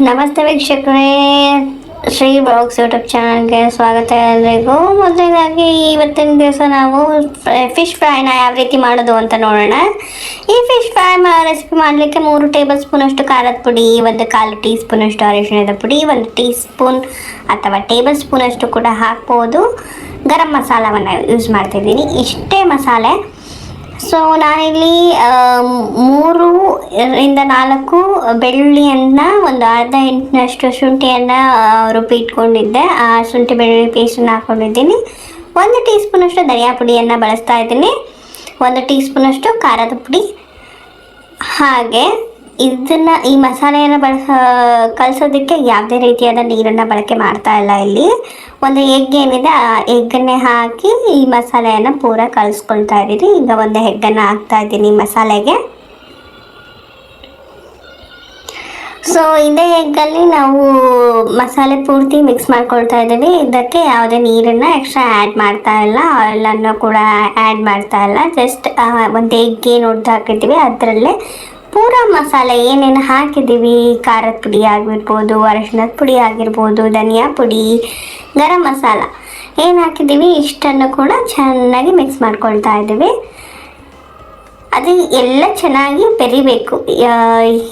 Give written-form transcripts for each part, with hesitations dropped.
ನಮಸ್ತೆ ವೀಕ್ಷಕರೇ, Shri blogs YouTube ಚಾನಲ್ಗೆ ಸ್ವಾಗತ. ಎಲ್ಲರಿಗೂ ಮೊದಲನೇದಾಗಿ ಇವತ್ತಿನ ದಿವಸ ನಾವು ಫಿಶ್ ಫ್ರೈನ ಯಾವ ರೀತಿ ಮಾಡೋದು ಅಂತ ನೋಡೋಣ. ಈ ಫಿಶ್ ಫ್ರೈ ರೆಸಿಪಿ ಮಾಡಲಿಕ್ಕೆ 3 ಟೇಬಲ್ ಸ್ಪೂನ್ ಅಷ್ಟು ಖಾರದ ಪುಡಿ, 1/4 ಟೀ ಸ್ಪೂನ್ ಅಷ್ಟು ಅರಿಶಿಣದ ಪುಡಿ, 1 ಟೀ ಸ್ಪೂನ್ ಅಥವಾ ಟೇಬಲ್ ಸ್ಪೂನ್ ಅಷ್ಟು ಕೂಡ ಹಾಕ್ಬೋದು. ಗರಂ ಮಸಾಲವನ್ನು ಯೂಸ್ ಮಾಡ್ತಿದ್ದೀನಿ, ಇಷ್ಟೇ ಮಸಾಲೆ. ಸೊ ನಾನಿಲ್ಲಿ 3-4 ಬೆಳ್ಳುಳ್ಳಿಯನ್ನು, ಒಂದು ಅರ್ಧ ಇಂಚಿನಷ್ಟು ಶುಂಠಿಯನ್ನು ರುಬ್ಬಿಟ್ಕೊಂಡಿದ್ದೆ. ಆ ಶುಂಠಿ ಬೆಳ್ಳುಳ್ಳಿ ಪೇಸ್ಟನ್ನು ಹಾಕ್ಕೊಂಡಿದ್ದೀನಿ. 1 ಟೀ ಸ್ಪೂನಷ್ಟು ಧನಿಯಾ ಪುಡಿಯನ್ನು ಬಳಸ್ತಾ ಇದ್ದೀನಿ, 1 ಟೀ ಸ್ಪೂನಷ್ಟು ಖಾರದ ಪುಡಿ. ಹಾಗೆ ಈ ಮಸಾಲೆಯನ್ನು ಕಲಿಸೋದಕ್ಕೆ ಯಾವುದೇ ರೀತಿಯಾದ ನೀರನ್ನು ಬಳಕೆ ಮಾಡ್ತಾ ಇಲ್ಲ. ಇಲ್ಲಿ ಒಂದು ಎಗ್ ಏನಿದೆ, ಆ ಎಗ್ಗನ್ನೇ ಹಾಕಿ ಈ ಮಸಾಲೆಯನ್ನು ಪೂರ ಕಲಿಸ್ಕೊಳ್ತಾ ಇದ್ದೀನಿ. ಈಗ ಒಂದು ಎಗ್ಗನ್ನು ಹಾಕ್ತಾ ಇದ್ದೀನಿ ಮಸಾಲೆಗೆ. ಸೊ ಇದೇ ಎಗ್ಗಲ್ಲಿ ನಾವು ಮಸಾಲೆ ಪೂರ್ತಿ ಮಿಕ್ಸ್ ಮಾಡ್ಕೊಳ್ತಾ ಇದ್ದೀವಿ. ಇದಕ್ಕೆ ಯಾವುದೇ ನೀರನ್ನು ಎಕ್ಸ್ಟ್ರಾ ಆ್ಯಡ್ ಮಾಡ್ತಾ ಇಲ್ಲ, ಆಯಿಲನ್ನು ಕೂಡ ಆ್ಯಡ್ ಮಾಡ್ತಾ ಇಲ್ಲ. ಜಸ್ಟ್ ಒಂದು ಎಗ್ ಏನು ಹೊಡೆದು ಹಾಕಿದ್ದೀವಿ ಅದರಲ್ಲೇ ಪೂರ ಮಸಾಲೆ ಏನೇನು ಹಾಕಿದ್ದೀವಿ, ಖಾರದ ಪುಡಿ ಆಗಿರ್ಬೋದು, ಅರಿಶಿಣದ ಪುಡಿ ಆಗಿರ್ಬೋದು, ಧನಿಯಾ ಪುಡಿ, ಗರಂ ಮಸಾಲ ಏನು ಹಾಕಿದ್ದೀವಿ ಇಷ್ಟನ್ನು ಕೂಡ ಚೆನ್ನಾಗಿ ಮಿಕ್ಸ್ ಮಾಡ್ಕೊಳ್ತಾ ಇದ್ದೀವಿ. ಅದು ಎಲ್ಲ ಚೆನ್ನಾಗಿ ಬೆರಿಬೇಕು,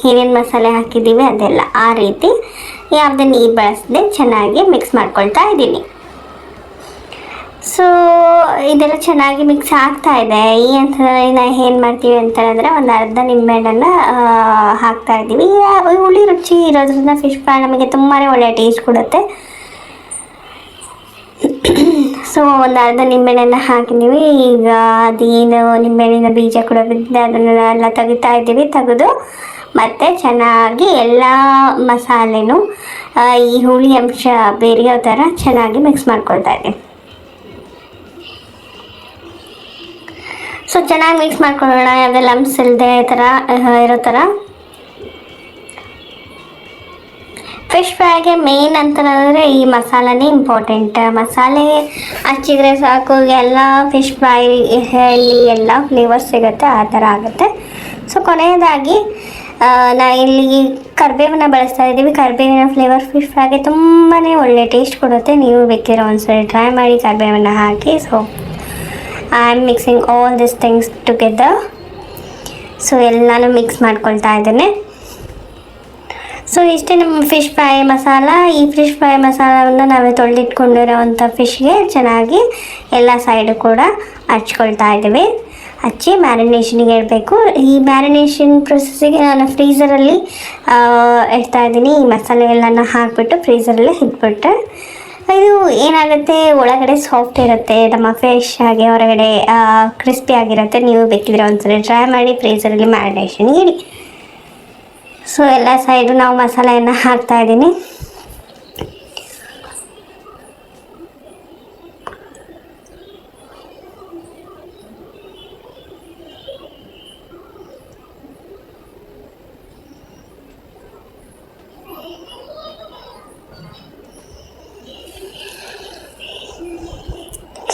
ಏನೇನು ಮಸಾಲೆ ಹಾಕಿದ್ದೀವಿ ಅದೆಲ್ಲ. ಆ ರೀತಿ ಯಾವುದೇ ನೀರು ಬಳಸದೆ ಚೆನ್ನಾಗಿ ಮಿಕ್ಸ್ ಮಾಡ್ಕೊಳ್ತಾ ಇದ್ದೀನಿ. ಸೊ ಇದೆಲ್ಲ ಚೆನ್ನಾಗಿ ಮಿಕ್ಸ್ ಆಗ್ತಾ ಇದೆ. ಈ ಹಂತದಲ್ಲಿ ನಾವು ಏನು ಮಾಡ್ತೀವಿ ಅಂತಂದರೆ ಒಂದು ಅರ್ಧ ನಿಂಬೆಹಣ್ಣನ್ನು ಹಾಕ್ತಾ ಇದ್ದೀವಿ. ಹುಳಿ ರುಚಿ ಇರೋದ್ರಿಂದ ಫಿಶ್ ಫ್ರೈ ನಮಗೆ ತುಂಬಾ ಒಳ್ಳೆಯ ಟೇಸ್ಟ್ ಕೊಡುತ್ತೆ. ಸೊ ಒಂದು ಅರ್ಧ ನಿಂಬೆಹಣ್ಣನ್ನು ಹಾಕಿದ್ದೀವಿ. ಈಗ ಅದೇನು ನಿಂಬೆಹಣ್ಣಿನ ಬೀಜ ಕೂಡ ಬಿದ್ದಿದೆ ಅದನ್ನೆಲ್ಲ ತೆಗಿತಾ ಇದ್ದೀವಿ. ತೆಗೆದು ಮತ್ತು ಚೆನ್ನಾಗಿ ಎಲ್ಲ ಮಸಾಲೆನೂ ಈ ಹುಳಿ ಅಂಶ ಬೇರೆಯೋ ಥರ ಚೆನ್ನಾಗಿ ಮಿಕ್ಸ್ ಮಾಡ್ಕೊಳ್ತಾ ಇದ್ದೀವಿ. ಸೊ ಚೆನ್ನಾಗಿ ಮಿಕ್ಸ್ ಮಾಡ್ಕೊಳ್ಳೋಣ, ಯಾವುದೇ ಲಂಪ್ಸ್ ಇಲ್ಲದೆ ಥರ ಇರೋ ಥರ. ಫಿಶ್ ಫ್ರೈಗೆ ಮೇನ್ ಅಂತಂದರೆ ಈ ಮಸಾಲನೇ ಇಂಪಾರ್ಟೆಂಟ್. ಮಸಾಲೆ ಹಚ್ಚಿದ್ರೆ ಸಾಕು, ಎಲ್ಲ ಫಿಶ್ ಫ್ರೈಯಲ್ಲಿ ಎಲ್ಲ ಫ್ಲೇವರ್ಸ್ ಸಿಗುತ್ತೆ, ಆ ಥರ ಆಗುತ್ತೆ. ಸೊ ಕೊನೆಯದಾಗಿ ನಾನು ಇಲ್ಲಿ ಕರಿಬೇವನ್ನು ಬಳಸ್ತಾ ಇದ್ದೀವಿ. ಕರಿಬೇವಿನ ಫ್ಲೇವರ್ ಫಿಶ್ ಫ್ರೈಗೆ ತುಂಬಾ ಒಳ್ಳೆ ಟೇಸ್ಟ್ ಕೊಡುತ್ತೆ. ನೀವು ಬೇಕಿರೋ ಒಂದ್ಸರಿ ಟ್ರೈ ಮಾಡಿ ಕರಿಬೇವನ್ನು ಹಾಕಿ. So I am mixing all this things together. So ಎಲ್ಲನೂ ಮಿಕ್ಸ್ ಮಾಡ್ಕೊಳ್ತಾ ಇದ್ದೇನೆ. ಸೊ ಇಷ್ಟೇ ನಮ್ಮ ಫಿಶ್ ಫ್ರೈ ಮಸಾಲ. ಈ ಫಿಶ್ ಫ್ರೈ ಮಸಾಲವನ್ನು ನಾವೇ ತೊಳೆದಿಟ್ಕೊಂಡಿರೋವಂಥ ಫಿಶ್ಗೆ ಚೆನ್ನಾಗಿ ಎಲ್ಲ ಸೈಡು ಕೂಡ ಹಚ್ಕೊಳ್ತಾ ಇದ್ದೀವಿ. ಹಚ್ಚಿ ಮ್ಯಾರಿನೇಷನ್ಗೆ ಇಡಬೇಕು. ಈ ಮ್ಯಾರಿನೇಷನ್ ಪ್ರೊಸೆಸ್ಸಿಗೆ ನಾನು ಫ್ರೀಝರಲ್ಲಿ ಇಡ್ತಾ ಇದ್ದೀನಿ. ಈ ಮಸಾಲೆ ಎಲ್ಲನ ಹಾಕಿಬಿಟ್ಟು ಫ್ರೀಝರಲ್ಲಿ ಇಟ್ಬಿಟ್ಟೆ ಇದು ಏನಾಗುತ್ತೆ, ಒಳಗಡೆ ಸಾಫ್ಟ್ ಇರುತ್ತೆ ನಮ್ಮ ಫಿಶ್, ಹಾಗೆ ಹೊರಗಡೆ ಕ್ರಿಸ್ಪಿ ಆಗಿರುತ್ತೆ. ನೀವು ಬೇಕಿದ್ರೆ ಒಂದ್ಸರಿ ಟ್ರೈ ಮಾಡಿ ಫ್ರೀಝರಲ್ಲಿ ಮ್ಯಾರಿನೇಷನ್ ಇಡಿ. ಸೊ ಎಲ್ಲ ಸೈಡು ನಾವು ಮಸಾಲೆಯನ್ನು ಹಾಕ್ತಾ ಇದ್ದೀನಿ.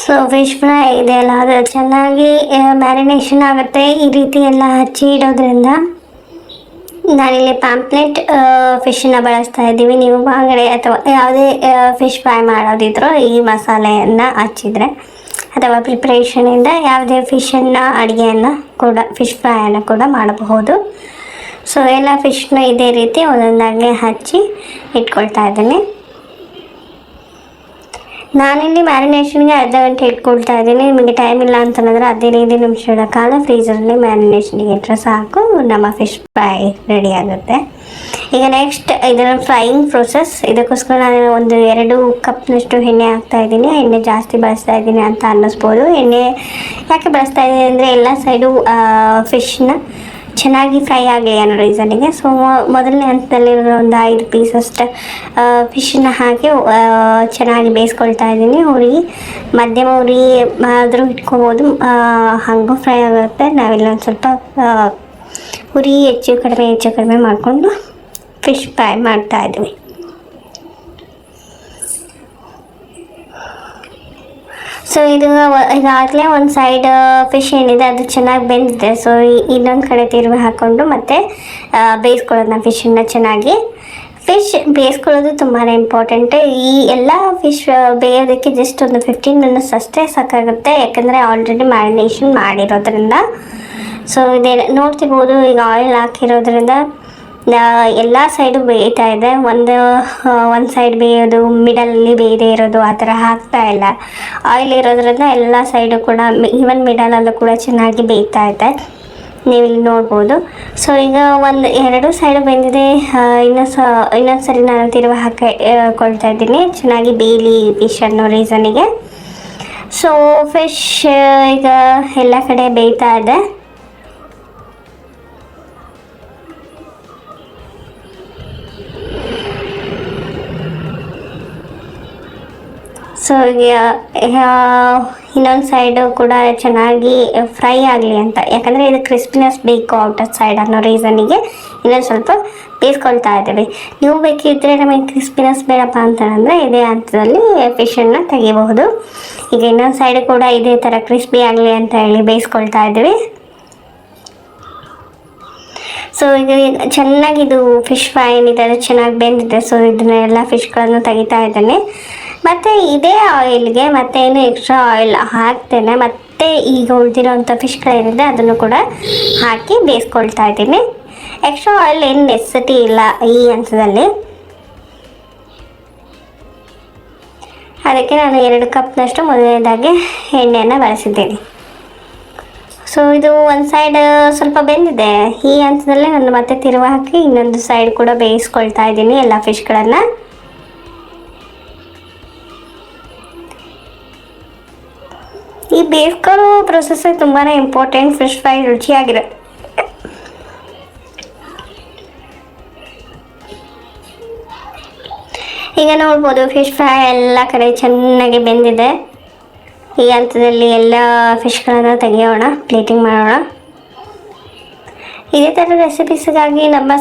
ಸೊ ಫಿಶ್ ಫ್ರೈ ಇದೆಲ್ಲ ಅದು ಚೆನ್ನಾಗಿ ಮ್ಯಾರಿನೇಷನ್ ಆಗುತ್ತೆ. ಈ ರೀತಿ ಎಲ್ಲ ಹಚ್ಚಿ ಇಡೋದ್ರಿಂದ ನಾನಿಲ್ಲಿ ಪಾಂಪ್ಲೆಟ್ ಫಿಶನ್ನು ಬಳಸ್ತಾ ಇದ್ದೀವಿ. ನೀವು ಬಾಂಗಡೆ ಅಥವಾ ಯಾವುದೇ ಫಿಶ್ ಫ್ರೈ ಮಾಡೋದಿದ್ರೂ ಈ ಮಸಾಲೆಯನ್ನು ಹಚ್ಚಿದರೆ ಅಥವಾ ಪ್ರಿಪ್ರೇಷನಿಂದ ಯಾವುದೇ ಫಿಶನ್ನು ಅಡುಗೆಯನ್ನು ಕೂಡ ಫಿಶ್ ಫ್ರೈಯನ್ನು ಕೂಡ ಮಾಡಬಹುದು. ಸೊ ಎಲ್ಲ ಫಿಶ್ನ ಇದೇ ರೀತಿ ಒಂದೊಂದಾಗಿ ಹಚ್ಚಿ ಇಟ್ಕೊಳ್ತಾ ಇದ್ದೀನಿ. ನಾನಿಲ್ಲಿ ಮ್ಯಾರಿನೇಷನ್ಗೆ ಅರ್ಧ ಗಂಟೆ ಇಟ್ಕೊಳ್ತಾ ಇದ್ದೀನಿ. ನಿಮಗೆ ಟೈಮ್ ಇಲ್ಲ ಅಂತಂದರೆ 15 ನಿಮಿಷಗಳ ಕಾಲ ಫ್ರೀಝರಲ್ಲಿ ಮ್ಯಾರಿನೇಷನ್ಗೆ ಇಟ್ಟರೆ ಸಾಕು, ನಮ್ಮ ಫಿಶ್ ಫ್ರೈ ರೆಡಿ ಆಗುತ್ತೆ. ಈಗ ನೆಕ್ಸ್ಟ್ ಇದರ ಫ್ರೈಯಿಂಗ್ ಪ್ರೊಸೆಸ್. ಇದಕ್ಕೋಸ್ಕರ ನಾನು 1-2 ಕಪ್ನಷ್ಟು ಎಣ್ಣೆ ಹಾಕ್ತಾ ಇದ್ದೀನಿ. ಎಣ್ಣೆ ಜಾಸ್ತಿ ಬಳಸ್ತಾ ಇದ್ದೀನಿ ಅಂತ ಅನ್ನಿಸ್ಬೋದು. ಎಣ್ಣೆ ಯಾಕೆ ಬಳಸ್ತಾ ಇದ್ದೀನಿ ಅಂದರೆ ಎಲ್ಲ ಸೈಡು ಫಿಶ್ನ ಚೆನ್ನಾಗಿ ಫ್ರೈ ಆಗಲಿ ಅನ್ನೋ ರೀಸನಿಗೆ. ಸೊ ಮೊದಲನೇ ಹಂತದಲ್ಲಿರೋ ಒಂದು 5 ಪೀಸಷ್ಟು ಫಿಶನ್ನು ಹಾಕಿ ಚೆನ್ನಾಗಿ ಬೇಯಿಸ್ಕೊಳ್ತಾ ಇದ್ದೀನಿ. ಉರಿ ಮಧ್ಯಮ ಉರಿ ಆದರೂ ಇಟ್ಕೊಬೋದು, ಹಾಗೂ ಫ್ರೈ ಆಗುತ್ತೆ. ನಾವಿಲ್ಲ ಒಂದು ಸ್ವಲ್ಪ ಉರಿ ಹೆಚ್ಚು ಕಡಿಮೆ ಮಾಡಿಕೊಂಡು ಫಿಶ್ ಫ್ರೈ ಮಾಡ್ತಾ ಇದ್ದೀವಿ. ಸೊ ಈಗಾಗಲೇ ಒಂದು ಸೈಡ್ ಫಿಶ್ ಏನಿದೆ ಅದು ಚೆನ್ನಾಗಿ ಬೆಂದಿದೆ. ಸೊ ಇನ್ನೊಂದು ಕಡೆ ತಿರುವಿ ಹಾಕ್ಕೊಂಡು ಮತ್ತೆ ಬೇಯಿಸ್ಕೊಳ್ಳೋದನ್ನ ಫಿಶನ್ನು ಚೆನ್ನಾಗಿ ಫಿಶ್ ಬೇಯಿಸ್ಕೊಳ್ಳೋದು ತುಂಬಾ ಇಂಪಾರ್ಟೆಂಟ್. ಈ ಎಲ್ಲ ಫಿಶ್ ಬೇಯೋದಕ್ಕೆ ಜಸ್ಟ್ ಒಂದು 15 ಮಿನಿಟ್ಸ್ ಅಷ್ಟೇ ಸಾಕಾಗುತ್ತೆ, ಯಾಕಂದರೆ ಆಲ್ರೆಡಿ ಮ್ಯಾರಿನೇಷನ್ ಮಾಡಿರೋದ್ರಿಂದ. ಸೊ ಇದೇ ನೋಡ್ತಿರ್ಬೋದು, ಈಗ ಆಯಿಲ್ ಹಾಕಿರೋದ್ರಿಂದ ಎಲ್ಲ ಸೈಡು ಬೇಯ್ತಾ ಇದೆ. ಒಂದು ಸೈಡ್ ಬೇಯೋದು, ಮಿಡಲಲ್ಲಿ ಬೇಯದೇ ಇರೋದು ಆ ಥರ ಆಗ್ತಾ ಇಲ್ಲ. ಆಯಿಲ್ ಇರೋದ್ರಿಂದ ಎಲ್ಲ ಸೈಡು ಕೂಡ, ಈವನ್ ಮಿಡಲಲ್ಲೂ ಕೂಡ ಚೆನ್ನಾಗಿ ಬೇಯ್ತಾ ಇದೆ, ನೀವಿಲ್ಲಿ ನೋಡ್ಬೋದು. ಸೊ ಈಗ ಎರಡು ಸೈಡು ಬೆಂದಿದೆ. ಇನ್ನೊಂದು ಸರಿ ನಾನು ತಿರುವು ಹಾಕೊಳ್ತಾ ಇದ್ದೀನಿ, ಚೆನ್ನಾಗಿ ಬೇಯಲಿ ಫಿಶ್ ಅನ್ನೋ ರೀಸನಿಗೆ. ಸೊ ಫಿಶ್ ಈಗ ಎಲ್ಲ ಕಡೆ ಬೇಯ್ತಾ ಇದೆ. ಸೊ ಇನ್ನೊಂದು ಸೈಡು ಕೂಡ ಚೆನ್ನಾಗಿ ಫ್ರೈ ಆಗಲಿ ಅಂತ, ಯಾಕಂದರೆ ಇದು ಕ್ರಿಸ್ಪಿನೆಸ್ ಬೇಕು ಔಟರ್ ಸೈಡ್ ಅನ್ನೋ ರೀಸನಿಗೆ ಇನ್ನೊಂದು ಸ್ವಲ್ಪ ಬೇಯಿಸ್ಕೊಳ್ತಾ ಇದ್ದೀವಿ. ನೀವು ಬೇಕಿದ್ದರೆ ನಮಗೆ ಕ್ರಿಸ್ಪಿನೆಸ್ ಬೇಡಪ್ಪ ಅಂತಂದರೆ ಇದೇ ಹಂತದಲ್ಲಿ ಫಿಶನ್ನು ತೆಗಿಬಹುದು. ಈಗ ಇನ್ನೊಂದು ಸೈಡು ಕೂಡ ಇದೇ ಥರ ಕ್ರಿಸ್ಪಿ ಆಗಲಿ ಅಂತ ಹೇಳಿ ಬೇಯಿಸ್ಕೊಳ್ತಾ ಇದ್ದೀವಿ. ಸೊ ಈಗ ಚೆನ್ನಾಗಿ ಇದು ಫಿಶ್ ಫ್ರೈ ಏನಿದೆ ಅದು ಚೆನ್ನಾಗಿ ಬೆಂದಿದೆ. ಸೊ ಇದನ್ನೆಲ್ಲ ಫಿಶ್ಗಳನ್ನು ತೆಗಿತಾ ಇದ್ದೇನೆ. ಮತ್ತು ಇದೇ ಆಯಿಲ್ಗೆ ಮತ್ತೇನು ಎಕ್ಸ್ಟ್ರಾ ಆಯಿಲ್ ಹಾಕ್ತೇನೆ. ಮತ್ತು ಈಗ ಉಳಿದಿರೋಂಥ ಫಿಶ್ಗಳೇನಿದೆ ಅದನ್ನು ಕೂಡ ಹಾಕಿ ಬೇಯಿಸ್ಕೊಳ್ತಾ ಇದ್ದೀನಿ. ಎಕ್ಸ್ಟ್ರಾ ಆಯಿಲ್ ಏನು ನೆಸೆಸಿಟಿ ಇಲ್ಲ ಈ ಹಂತದಲ್ಲಿ. ಅದಕ್ಕೆ ನಾನು 2 ಕಪ್ನಷ್ಟು ಮೊದಲನೇದಾಗಿ ಎಣ್ಣೆಯನ್ನು ಬಳಸಿದ್ದೀನಿ. ಸೊ ಇದು ಒಂದು ಸೈಡ್ ಸ್ವಲ್ಪ ಬೆಂದಿದೆ. ಈ ಹಂತದಲ್ಲಿ ನಾನು ಮತ್ತೆ ತಿರುವು ಹಾಕಿ ಇನ್ನೊಂದು ಸೈಡ್ ಕೂಡ ಬೇಯಿಸ್ಕೊಳ್ತಾ ಇದ್ದೀನಿ ಎಲ್ಲ ಫಿಶ್ಗಳನ್ನು. ಈ ಬೇಯಿಸ್ಕೊಳ್ಳೋ ಪ್ರೊಸೆಸ್ ತುಂಬಾ ಇಂಪಾರ್ಟೆಂಟ್ ಫಿಶ್ ಫ್ರೈ ರುಚಿಯಾಗಿರುತ್ತೆ. ಈಗ ನೋಡ್ಬೋದು ಫಿಶ್ ಫ್ರೈ ಎಲ್ಲ ಕಡೆ ಚೆನ್ನಾಗಿ ಬೆಂದಿದೆ. ಈ ಹಂತದಲ್ಲಿ ಎಲ್ಲ ಫಿಶ್ಗಳನ್ನು ತೆಗೆಯೋಣ, ಪ್ಲೇಟಿಂಗ್ ಮಾಡೋಣ. ಇದೇ ಥರ ರೆಸಿಪೀಸ್ಗಾಗಿ ನಮ್ಮ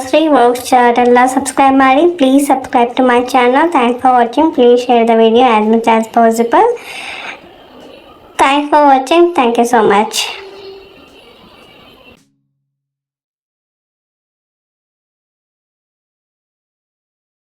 ಶ್ರೀ ವರ್ಕ್ಸ್ ಚಾನೆಲ್ನ ಸಬ್ಸ್ಕ್ರೈಬ್ ಮಾಡಿ. Please subscribe to my channel. Thanks for watching. Please share the video as much as possible. Thanks for watching. Thank you so much.